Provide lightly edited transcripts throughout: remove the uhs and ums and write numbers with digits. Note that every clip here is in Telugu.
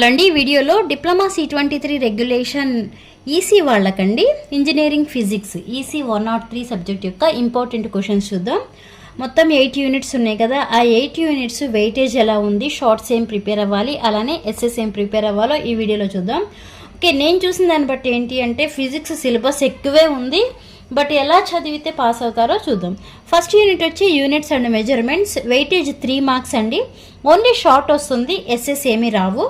హలో అండి, ఈ వీడియోలో డిప్లొమా C23 రెగ్యులేషన్ ఈసీ వాళ్ళకండి ఇంజనీరింగ్ ఫిజిక్స్ ఈసీ 103 సబ్జెక్ట్ యొక్క ఇంపార్టెంట్ క్వశ్చన్స్ చూద్దాం. మొత్తం 8 యూనిట్స్ ఉన్నాయి కదా, ఆ 8 యూనిట్స్ వెయిటేజ్ ఎలా ఉంది, షార్ట్స్ ఏం ప్రిపేర్ అవ్వాలి, అలానే ఎస్ఎస్ ఏం ప్రిపేర్ అవ్వాలో ఈ వీడియోలో చూద్దాం. ఓకే, నేను చూసిన దాన్ని బట్టి ఏంటి అంటే ఫిజిక్స్ సిలబస్ ఎక్కువే ఉంది, బట్ ఎలా చదివితే పాస్ అవుతారో చూద్దాం. ఫస్ట్ యూనిట్ వచ్చి units and measurements, weightage 3 marks అండి. ఓన్లీ షార్ట్ వస్తుంది, ఎస్ఎస్ ఏమీ రావు.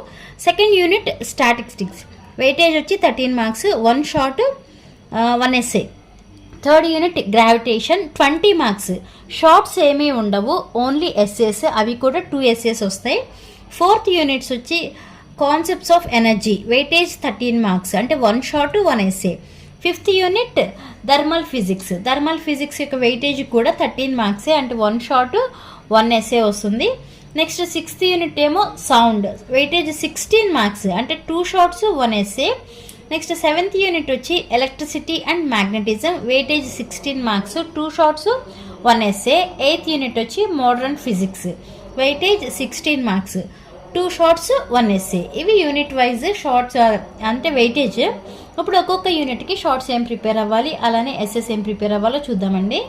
సెకండ్ యూనిట్ స్టాటిస్టిక్స్, వెయిటేజ్ వచ్చి 13 marks, 1 short 1 SA. Third unit gravitation 20 marks, shorts ఏమీ ఉండవు, ఓన్లీ ఎస్ఏస్, అవి కూడా 2 ఎస్ఏస్ వస్తాయి. ఫోర్త్ యూనిట్స్ వచ్చి concepts of energy, weightage 13 marks, అంటే 1 short 1 SA. Fifth unit thermal physics యొక్క వెయిటేజ్ కూడా 13 మార్క్సే, అంటే 1 షార్ట్ 1 ఎస్ఏ వస్తుంది. నెక్స్ట్ సిక్స్త్ యూనిట్ ఏమో సౌండ్, వెయిటేజ్ 16 మార్క్స్, అంటే 2 shorts 1 SA. Next seventh unit వచ్చి electricity and magnetism, weightage 16 marks, 2 shorts 1 SA. Eighth unit వచ్చి modern physics, weightage 16 marks, 2 shorts 1 SA. ఇవి యూనిట్ వైజ్ షార్ట్స్ అంటే వెయిటేజ్. ఇప్పుడు ఒక్కొక్క యూనిట్కి షార్ట్స్ ఏం ప్రిపేర్ అవ్వాలి, అలానే ఎస్ఎస్ ఏం ప్రిపేర్ అవ్వాలో చూద్దామండి.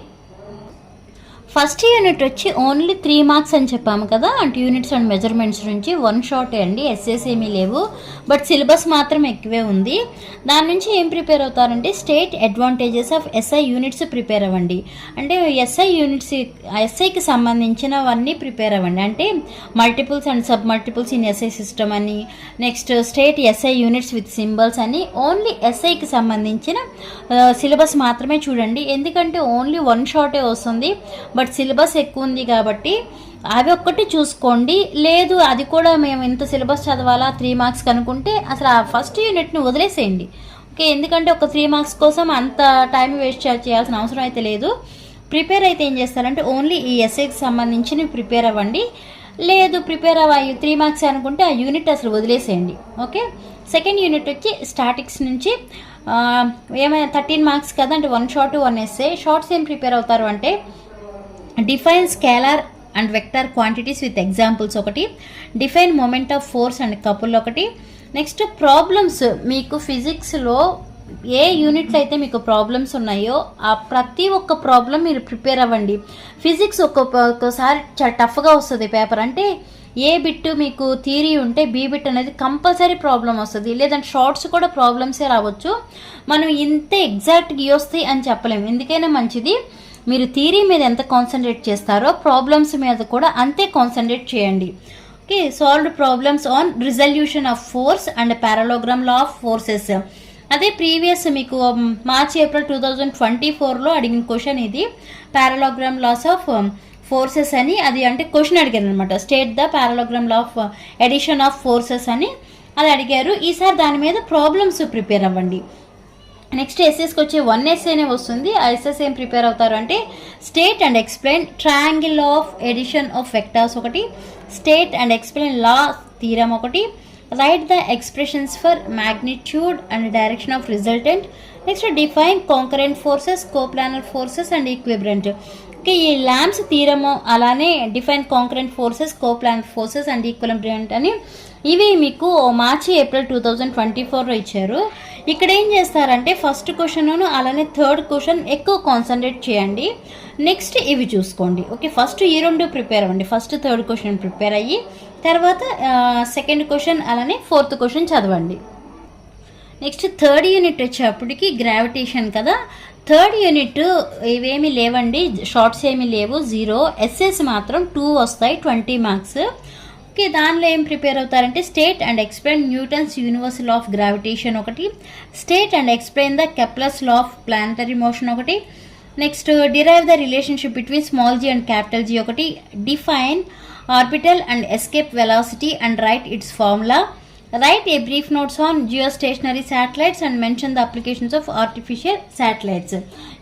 ఫస్ట్ యూనిట్ వచ్చి ఓన్లీ 3 మార్క్స్ అని చెప్పాము కదా, అంటే యూనిట్స్ అండ్ మెజర్మెంట్స్ నుంచి 1 షార్ట్ అండి, ఎస్ఎస్ ఏమీ లేవు, బట్ సిలబస్ మాత్రం ఎక్కువే ఉంది. దాని నుంచి ఏం ప్రిపేర్ అవుతారంటే state advantages of SI units prepare అవ్వండి. అంటే ఎస్ఐకి సంబంధించినవన్నీ ప్రిపేర్ అవ్వండి, అంటే multiples and sub multiples in SI system అని, next state SI units with symbols అని. ఓన్లీ ఎస్ఐకి సంబంధించిన సిలబస్ మాత్రమే చూడండి, ఎందుకంటే ఓన్లీ 1 షార్టే వస్తుంది, బట్ సిలబస్ ఎక్కువ ఉంది కాబట్టి అవి ఒక్కటి చూసుకోండి. లేదు అది కూడా మేము ఇంత సిలబస్ చదవాలా 3 మార్క్స్ కనుకుంటే అసలు ఆ ఫస్ట్ యూనిట్ని వదిలేసేయండి. ఓకే, ఎందుకంటే ఒక 3 మార్క్స్ కోసం అంత టైం వేస్ట్ చేయాల్సిన అవసరం అయితే లేదు. ప్రిపేర్ అయితే ఏం చేస్తారంటే ఓన్లీ ఈ ఎస్ఐకి సంబంధించి ప్రిపేర్ అవ్వండి. లేదు ప్రిపేర్ అవ్వాలి 3 మార్క్స్ అనుకుంటే ఆ యూనిట్ అసలు వదిలేసేయండి. ఓకే, సెకండ్ యూనిట్ వచ్చి స్టాటిక్స్ నుంచి ఏమైనా 13 మార్క్స్ కదా, అంటే 1 షార్ట్ 1 ఎస్ఏ. షార్ట్స్ ఏం ప్రిపేర్ అవుతారు అంటే define scalar and vector quantities with examples ఒకటి, define moment of force and couple ఒకటి. నెక్స్ట్ ప్రాబ్లమ్స్, మీకు ఫిజిక్స్లో ఏ యూనిట్లో అయితే మీకు ప్రాబ్లమ్స్ ఉన్నాయో ఆ ప్రతి ఒక్క ప్రాబ్లం మీరు ప్రిపేర్ అవ్వండి. ఫిజిక్స్ ఒక్కొక్కసారి చాలా టఫ్గా వస్తుంది పేపర్, అంటే ఏ బిట్ మీకు థియరీ ఉంటే బి బిట్ అనేది కంపల్సరీ ప్రాబ్లం వస్తుంది, లేదంటే షార్ట్స్ కూడా ప్రాబ్లమ్సే రావచ్చు. మనం ఇంత ఎగ్జాక్ట్గా వస్తాయి అని చెప్పలేము. ఎందుకైనా మంచిది మీరు థియరీ మీద ఎంత కాన్సన్ట్రేట్ చేస్తారో ప్రాబ్లమ్స్ మీద కూడా అంతే కాన్సన్ట్రేట్ చేయండి. Okay, solved problems on resolution of force and parallelogram law of forces. అదే ప్రీవియస్ మీకు మార్చి ఏప్రిల్ 2024లో అడిగిన క్వశ్చన్ ఇది, పారలోగ్రామ్ లాస్ ఆఫ్ ఫోర్సెస్ అని. అది అంటే క్వశ్చన్ అడిగారు అనమాట, state the parallelogram law of addition of forces అని అది అడిగారు. ఈసారి దాని మీద ప్రాబ్లమ్స్ ప్రిపేర్ అవ్వండి. నెక్స్ట్ ఎస్ఎస్కి వచ్చి 1 ఎస్ఏనే వస్తుంది. ఆ ఎస్ఎస్ ఏం ప్రిపేర్ అవుతారు అంటే state and explain triangle of addition of vectors ఒకటి, state and explain law theorem ఒకటి, write the expressions for magnitude and direction of resultant. Next define concurrent forces, coplanar forces and equilibrant. Okay, ఈ ల్యాంప్స్ థీరము అలానే define concurrent forces, coplanar forces and equilibrant అని ఇవి మీకు మార్చి ఏప్రిల్ 2024లో ఇచ్చారు. ఇక్కడ ఏం చేస్తారంటే ఫస్ట్ క్వశ్చన్ అలానే థర్డ్ క్వశ్చన్ ఎక్కువ కాన్సన్ట్రేట్ చేయండి, నెక్స్ట్ ఇవి చూసుకోండి. ఓకే, ఫస్ట్ ఈ 2 ప్రిపేర్ అవ్వండి, ఫస్ట్ థర్డ్ క్వశ్చన్ ప్రిపేర్ అయ్యి తర్వాత సెకండ్ క్వశ్చన్ అలానే ఫోర్త్ క్వశ్చన్ చదవండి. నెక్స్ట్ థర్డ్ యూనిట్ వచ్చేప్పటికి గ్రావిటేషన్ కదా, థర్డ్ యూనిట్ ఇవేమీ లేవండి, షార్ట్స్ ఏమీ లేవు, 0. ఎస్ఎస్ మాత్రం 2 వస్తాయి, 20 మార్క్స్. ఓకే, దానిలో ఏం ప్రిపేర్ అవుతారంటే state and explain Newton's universal of gravitation ఒకటి, state and explain the Kepler's law of planetary motion ఒకటి, next derive the relationship between small G and capital G ఒకటి, define orbital and escape velocity and write its formula, write a brief notes on geostationary satellites and mention the applications of artificial satellites.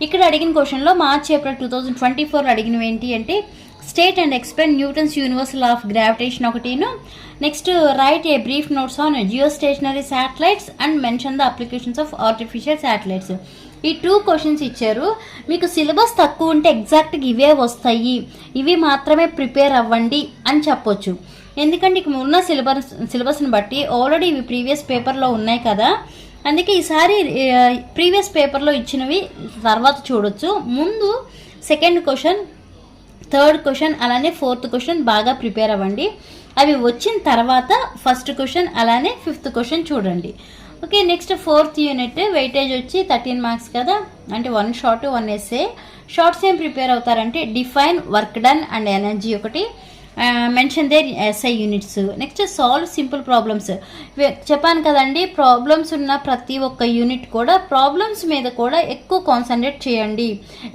ఇక్కడ అడిగిన క్వశ్చన్లో మార్చి ఏప్రిల్ 2024 అడిగినవి ఏంటి అంటే state and explain Newton's universal of gravitation ఒకటిను, next write a brief notes on geostationary satellites and mention the applications of artificial satellites. ఈ 2 క్వశ్చన్స్ ఇచ్చారు. మీకు సిలబస్ తక్కువ ఉంటే ఎగ్జాక్ట్గా ఇవే వస్తాయి, ఇవి మాత్రమే ప్రిపేర్ అవ్వండి అని చెప్పొచ్చు. ఎందుకంటే ఇక ఉన్న సిలబస్ని బట్టి ఆల్రెడీ ఇవి ప్రీవియస్ పేపర్లో ఉన్నాయి కదా, అందుకే ఈసారి ప్రీవియస్ పేపర్లో ఇచ్చినవి తర్వాత చూడొచ్చు. ముందు సెకండ్ క్వశ్చన్, థర్డ్ క్వశ్చన్ అలానే ఫోర్త్ క్వశ్చన్ బాగా ప్రిపేర్ అవ్వండి. అవి వచ్చిన తర్వాత ఫస్ట్ క్వశ్చన్ అలానే ఫిఫ్త్ క్వశ్చన్ చూడండి. Okay, next fourth unit weightage వచ్చి 13 మార్క్స్ కదా, అంటే 1 షార్ట్ 1 ఎస్ఏ. షార్ట్స్ ఏం ప్రిపేర్ అవుతారంటే define, work done and energy ఒకటి, mention their SI units. Next solve simple problems. చెప్పాను కదండి, ప్రాబ్లమ్స్ ఉన్న ప్రతి ఒక్క యూనిట్ కూడా ప్రాబ్లమ్స్ మీద కూడా ఎక్కువ కాన్సన్ట్రేట్ చేయండి.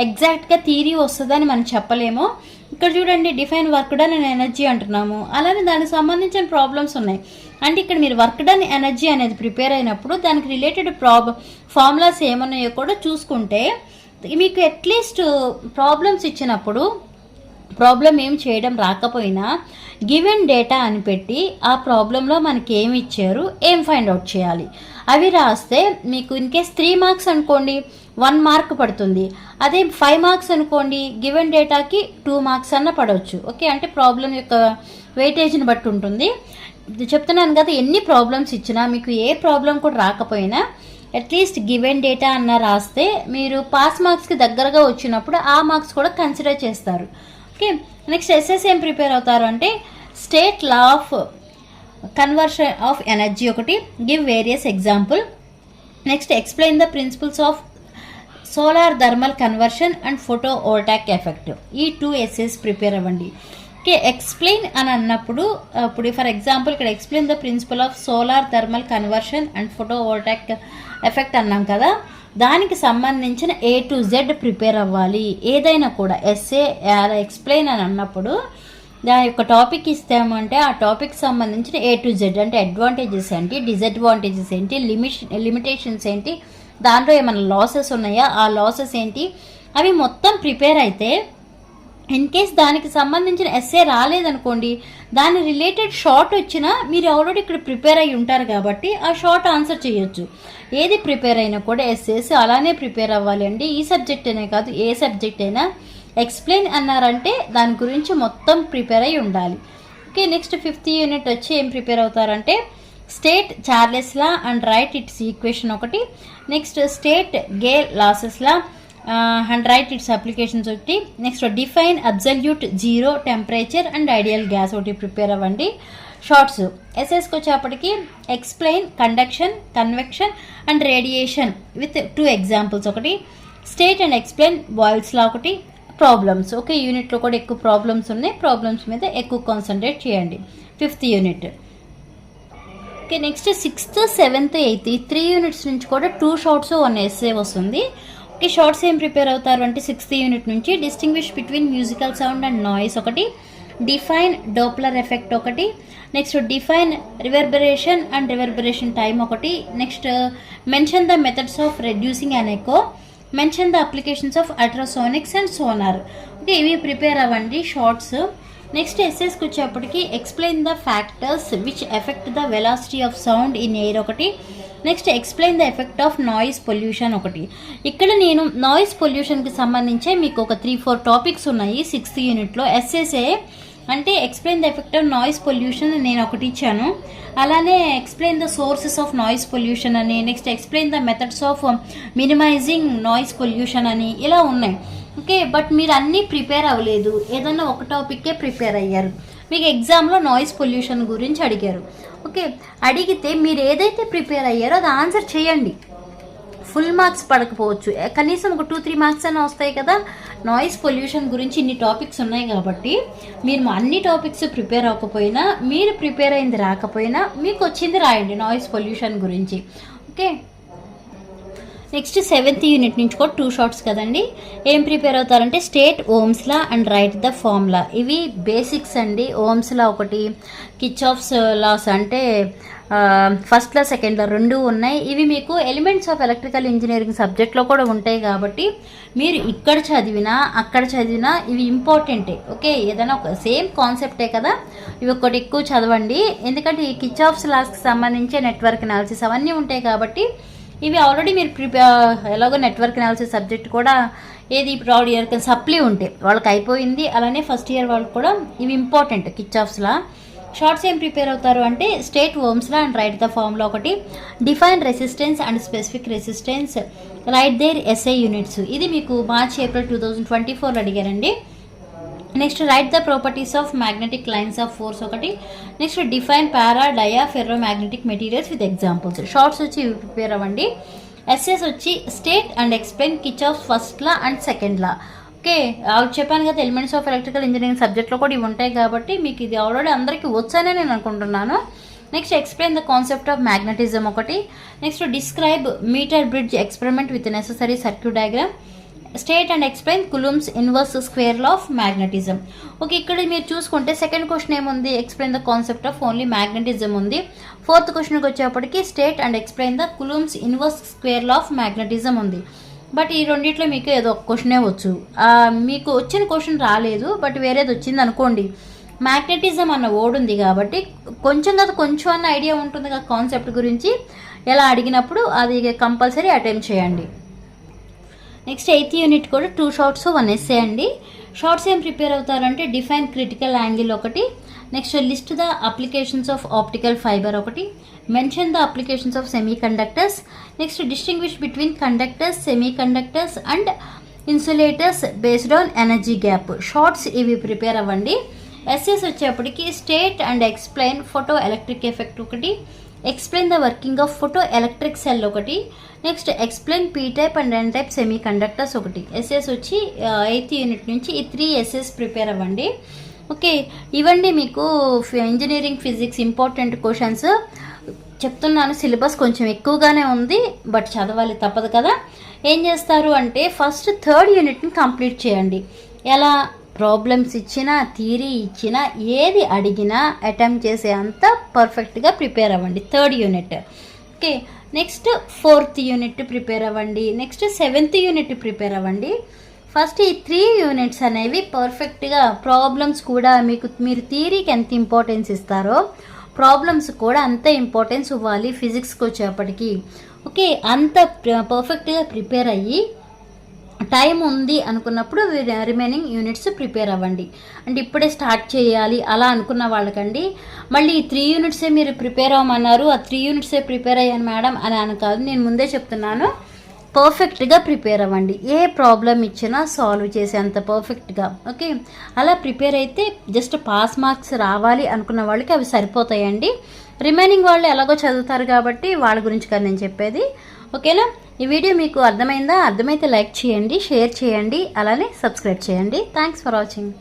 ఎగ్జాక్ట్గా థియరీ వస్తుందని మనం చెప్పలేము. ఇక్కడ చూడండి, define, work done and energy అంటున్నాము, అలానే దానికి సంబంధించిన ప్రాబ్లమ్స్ ఉన్నాయి. అంటే ఇక్కడ మీరు వర్క్ డన్ ఎనర్జీ అనేది ప్రిపేర్ అయినప్పుడు దానికి రిలేటెడ్ ఫార్ములాస్ ఏమన్నాయో కూడా చూసుకుంటే మీకు అట్లీస్ట్ ప్రాబ్లమ్స్ ఇచ్చినప్పుడు ప్రాబ్లం ఏం చేయడం రాకపోయినా గివెన్ డేటా అని పెట్టి ఆ ప్రాబ్లంలో మనకి ఏమి ఇచ్చారు, ఏం ఫైండ్ అవుట్ చేయాలి అవి రాస్తే మీకు ఇన్ కేస్ 3 మార్క్స్ అనుకోండి 1 మార్క్ పడుతుంది. అదే 5 మార్క్స్ అనుకోండి గివెన్ డేటాకి 2 మార్క్స్ అన్న పడవచ్చు. ఓకే, అంటే ప్రాబ్లం యొక్క వెయిటేజ్ని బట్టి ఉంటుంది. చెప్తున్నాను కదా, ఎన్ని ప్రాబ్లమ్స్ ఇచ్చినా మీకు ఏ ప్రాబ్లం కూడా రాకపోయినా అట్లీస్ట్ గివెన్ డేటా అన్న రాస్తే మీరు పాస్ మార్క్స్కి దగ్గరగా వచ్చినప్పుడు ఆ మార్క్స్ కూడా కన్సిడర్ చేస్తారు. ఓకే, నెక్స్ట్ ఎస్ఎస్ ఏం ప్రిపేర్ అవుతారు అంటే state law of conversion of energy ఒకటి, give various example. Next explain the principles of solar thermal conversion and photovoltaic effect. ఈ 2 ఎస్ఎస్ ప్రిపేర్ అవ్వండి. ఓకే, ఎక్స్ప్లెయిన్ అని అన్నప్పుడు ఇప్పుడు ఫర్ ఎగ్జాంపుల్ ఇక్కడ explain the principle of solar thermal conversion and photovoltaic effect అన్నాం కదా, దానికి సంబంధించిన A to Z ప్రిపేర్ అవ్వాలి. ఏదైనా కూడా ఎస్ఏ ఎక్స్ప్లెయిన్ అని అన్నప్పుడు దాని యొక్క టాపిక్ ఇస్తామంటే ఆ టాపిక్ సంబంధించిన A to Z అంటే అడ్వాంటేజెస్ ఏంటి, డిసడ్వాంటేజెస్ ఏంటి, లిమిటేషన్స్ ఏంటి, దాంట్లో ఏమైనా లాసెస్ ఉన్నాయా, ఆ లాసెస్ ఏంటి, అవి మొత్తం ప్రిపేర్ అయితే ఇన్ కేస్ దానికి సంబంధించిన ఎస్ఏ రాలేదనుకోండి దాని రిలేటెడ్ షార్ట్ వచ్చినా మీరు ఆల్రెడీ ఇక్కడ ప్రిపేర్ అయ్యి ఉంటారు కాబట్టి ఆ షార్ట్ ఆన్సర్ చేయొచ్చు. ఏది ప్రిపేర్ అయినా కూడా ఎస్ఏస్ అలానే ప్రిపేర్ అవ్వాలి అండి. ఈ సబ్జెక్ట్ అనే కాదు, ఏ సబ్జెక్ట్ అయినా ఎక్స్ప్లెయిన్ అన్నారంటే దాని గురించి మొత్తం ప్రిపేర్ అయి ఉండాలి. ఓకే, నెక్స్ట్ 5th యూనిట్ వచ్చి ఏం ప్రిపేర్ అవుతారంటే state Charles law and write its equation ఒకటి, next state Gay Lussac's law and write its applications ఒకటి, next define absolute zero temperature and ideal gas ఒకటి ప్రిపేర్ అవ్వండి. షార్ట్స్ ఎస్ఎస్కి వచ్చేప్పటికి explain conduction, convection and radiation with 2 examples ఒకటి, state and explain Boyle's law ఒకటి, ప్రాబ్లమ్స్. ఓకే, యూనిట్లో కూడా ఎక్కువ ప్రాబ్లమ్స్ ఉన్నాయి, ప్రాబ్లమ్స్ మీద ఎక్కువ కాన్సన్ట్రేట్ చేయండి 5th unit. Okay, next 6th, 7th, 8th ఈ 3 యూనిట్స్ నుంచి కూడా 2 షార్ట్స్ 1 ఎస్ఏ వస్తుంది. ఓకే, షార్ట్స్ ఏం ప్రిపేర్ అవుతారు అంటే 6th యూనిట్ నుంచి distinguish between musical sound and noise ఒకటి, డిఫైన్ డోప్లర్ ఎఫెక్ట్ ఒకటి, next define reverberation and reverberation time ఒకటి, next mention the methods of reducing and echo, mention the applications of ultrasonics and sonar. Okay, ఇవి ప్రిపేర్ అవ్వండి షార్ట్స్. నెక్స్ట్ ఎస్ఎస్కి వచ్చేప్పటికి explain the factors which affect the velocity of sound in air ఒకటి, next explain the effect of noise pollution ఒకటి. ఇక్కడ నేను నాయిస్ పొల్యూషన్కి సంబంధించే మీకు ఒక 3-4 టాపిక్స్ ఉన్నాయి 6th యూనిట్లో. ఎస్ఎస్ఏ అంటే explain the effect of noise pollution నేను ఒకటి ఇచ్చాను, అలానే explain the sources of noise pollution అని, next explain the methods of minimising noise pollution అని ఇలా ఉన్నాయి. ఓకే, బట్ మీరు అన్నీ ప్రిపేర్ అవ్వలేదు, ఏదన్నా ఒక టాపిక్కే ప్రిపేర్ అయ్యారు. మీకు ఎగ్జామ్లో నాయిస్ పొల్యూషన్ గురించి అడిగారు. ఓకే, అడిగితే మీరు ఏదైతే ప్రిపేర్ అయ్యారో అది ఆన్సర్ చేయండి. ఫుల్ మార్క్స్ పడకపోవచ్చు, కనీసం ఒక 2-3 మార్క్స్ అయినా వస్తాయి కదా. నాయిస్ పొల్యూషన్ గురించి ఇన్ని టాపిక్స్ ఉన్నాయి కాబట్టి మీరు అన్ని టాపిక్స్ ప్రిపేర్ అవ్వకపోయినా, మీరు ప్రిపేర్ అయింది రాకపోయినా మీకు వచ్చింది రాయండి నాయిస్ పొల్యూషన్ గురించి. ఓకే, నెక్స్ట్ 7th యూనిట్ నుంచి కూడా 2 షార్ట్స్ కదండి. ఏం ప్రిపేర్ అవుతారంటే state Ohm's law and write the formula. ఇవి బేసిక్స్ అండి. ఓమ్స్ లా ఒకటి, కిర్చాఫ్స్ లాస్ అంటే ఫస్ట్ లా సెకండ్ లా 2 ఉన్నాయి. ఇవి మీకు ఎలిమెంట్స్ ఆఫ్ ఎలక్ట్రికల్ ఇంజనీరింగ్ సబ్జెక్ట్లో కూడా ఉంటాయి కాబట్టి మీరు ఇక్కడ చదివినా అక్కడ చదివినా ఇవి ఇంపార్టెంటే. ఓకే, ఏదైనా ఒక సేమ్ కాన్సెప్టే కదా, ఇవి ఒకటి ఎక్కువ చదవండి. ఎందుకంటే ఈ కిర్చాఫ్స్ లాస్కి సంబంధించి నెట్వర్క్ అనాలిసిస్ అవన్నీ ఉంటాయి కాబట్టి ఇవి ఆల్రెడీ మీరు ఎలాగో నెట్వర్క్ అనాలిసిస్ సబ్జెక్ట్ కూడా ఏది థర్డ్ ఇయర్ సప్లీ ఉంటే వాళ్ళకి అయిపోయింది, అలానే ఫస్ట్ ఇయర్ వాళ్ళకి కూడా ఇవి ఇంపార్టెంట్ కిర్చాఫ్స్ లా. షార్ట్స్ ఏం ప్రిపేర్ అవుతారు అంటే స్టేట్ వర్మ్స్లా అండ్ రైట్ ద ఫార్మ్లో ఒకటి, define resistance and specific resistance, write their SI units. ఇది మీకు మార్చ్ ఏప్రిల్ 2024 అడిగారండి. Next write the properties of magnetic lines of force ఒకటి. Next define para dia ferro magnetic materials with examples. Shorts వచ్చి ఇవి ప్రిపేర్ అవ్వండి. ఎస్ఎస్ వచ్చి state and explain Kirchhoff first law and second law. Okay, చెప్పాను కదా ఎలిమెంట్స్ ఆఫ్ ఎలక్ట్రికల్ ఇంజనీరింగ్ సబ్జెక్ట్లో కూడా ఇవి ఉంటాయి కాబట్టి మీకు ఇది ఆల్రెడీ అందరికీ వచ్చానే నేను అనుకుంటున్నాను. Next explain the concept of magnetism ఒకటి. Next describe meter bridge experiment with necessary circuit diagram, state and explain Coulomb's inverse square law of magnetism. Okay, ఇక్కడ మీరు చూసుకుంటే సెకండ్ క్వశ్చన్ ఏముంది, explain the concept of only magnetism ఉంది. ఫోర్త్ క్వశ్చన్కి వచ్చేప్పటికి state and explain the Coulomb's inverse square law of magnetism ఉంది. బట్ ఈ రెండిట్లో మీకు ఏదో ఒక క్వశ్చనే వచ్చు, మీకు వచ్చిన క్వశ్చన్ రాలేదు బట్ వేరేది వచ్చింది అనుకోండి. మ్యాగ్నెటిజం అన్న వర్డ్ ఉంది కాబట్టి కొంచెం కదా కొంచెం అన్న ఐడియా ఉంటుంది కదా కాన్సెప్ట్ గురించి. ఎలా అడిగినప్పుడు అది కంపల్సరీ అటెంప్ట్ చేయండి. నెక్స్ట్ 8th యూనిట్ కూడా 2 షార్ట్స్ 1 ఎస్సే అండి. షార్ట్స్ ఏం ప్రిపేర్ అవుతారంటే డిఫైన్ క్రిటికల్ యాంగిల్ ఒకటి. Next list the applications of optical fibre ఒకటి, mention the applications of semi conductors. Next distinguish between conductors, semi conductors and insulators based on energy gap. Shorts ఇవి ప్రిపేర్ అవ్వండి. ఎస్ఎస్ వచ్చేప్పటికి state and explain photo electric effect ఒకటి, explain the working of photo electric cell ఒకటి. Next explain P type and N type semiconductors ఒకటి. ఎస్ఎస్ వచ్చి 8th యూనిట్ నుంచి ఈ 3 ఎస్ఎస్ ప్రిపేర్ అవ్వండి. ఓకే, ఇవ్వండి మీకు ఇంజనీరింగ్ ఫిజిక్స్ ఇంపార్టెంట్ క్వశ్చన్స్. చెప్తున్నాను సిలబస్ కొంచెం ఎక్కువగానే ఉంది బట్ చదవాలి తప్పదు కదా. ఏం చేస్తారు అంటే ఫస్ట్ 3rd యూనిట్ని కంప్లీట్ చేయండి. ఎలా ప్రాబ్లమ్స్ ఇచ్చినా థియరీ ఇచ్చినా ఏది అడిగినా అటెంప్ట్ చేసే అంత పర్ఫెక్ట్గా ప్రిపేర్ అవ్వండి 3rd unit. Okay, next 4th unit prepare అవ్వండి. నెక్స్ట్ 7th యూనిట్ ప్రిపేర్ అవ్వండి. ఫస్ట్ ఈ 3 యూనిట్స్ అనేవి పర్ఫెక్ట్గా ప్రాబ్లమ్స్ కూడా మీరు థియరీకి ఎంత ఇంపార్టెన్స్ ఇస్తారో ప్రాబ్లమ్స్ కూడా అంత ఇంపార్టెన్స్ ఇవ్వాలి ఫిజిక్స్కి వచ్చేప్పటికి. ఓకే, అంత పర్ఫెక్ట్గా ప్రిపేర్ అయ్యి టైం ఉంది అనుకున్నప్పుడు రిమైనింగ్ యూనిట్స్ ప్రిపేర్ అవ్వండి. అంటే ఇప్పుడే స్టార్ట్ చేయాలి అలా అనుకున్న వాళ్ళకండి మళ్ళీ ఈ 3 యూనిట్సే మీరు ప్రిపేర్ అవ్వమన్నారు, ఆ 3 యూనిట్సే ప్రిపేర్ అయ్యాను మేడం అని కాదు, నేను ముందే చెప్తున్నాను పర్ఫెక్ట్గా ప్రిపేర్ అవ్వండి. ఏ ప్రాబ్లం ఇచ్చినా సాల్వ్ చేసేంత పర్ఫెక్ట్గా. ఓకే, అలా ప్రిపేర్ అయితే జస్ట్ పాస్ మార్క్స్ రావాలి అనుకున్న వాళ్ళకి అవి సరిపోతాయండి. రిమైనింగ్ వాళ్ళు ఎలాగో చదువుతారు కాబట్టి వాళ్ళ గురించి కదా నేను చెప్పేది. ఓకేనా, ఈ వీడియో మీకు అర్థమైందా? అర్థమైతే లైక్ చేయండి, షేర్ చేయండి, అలానే సబ్స్క్రైబ్ చేయండి. Thanks for watching.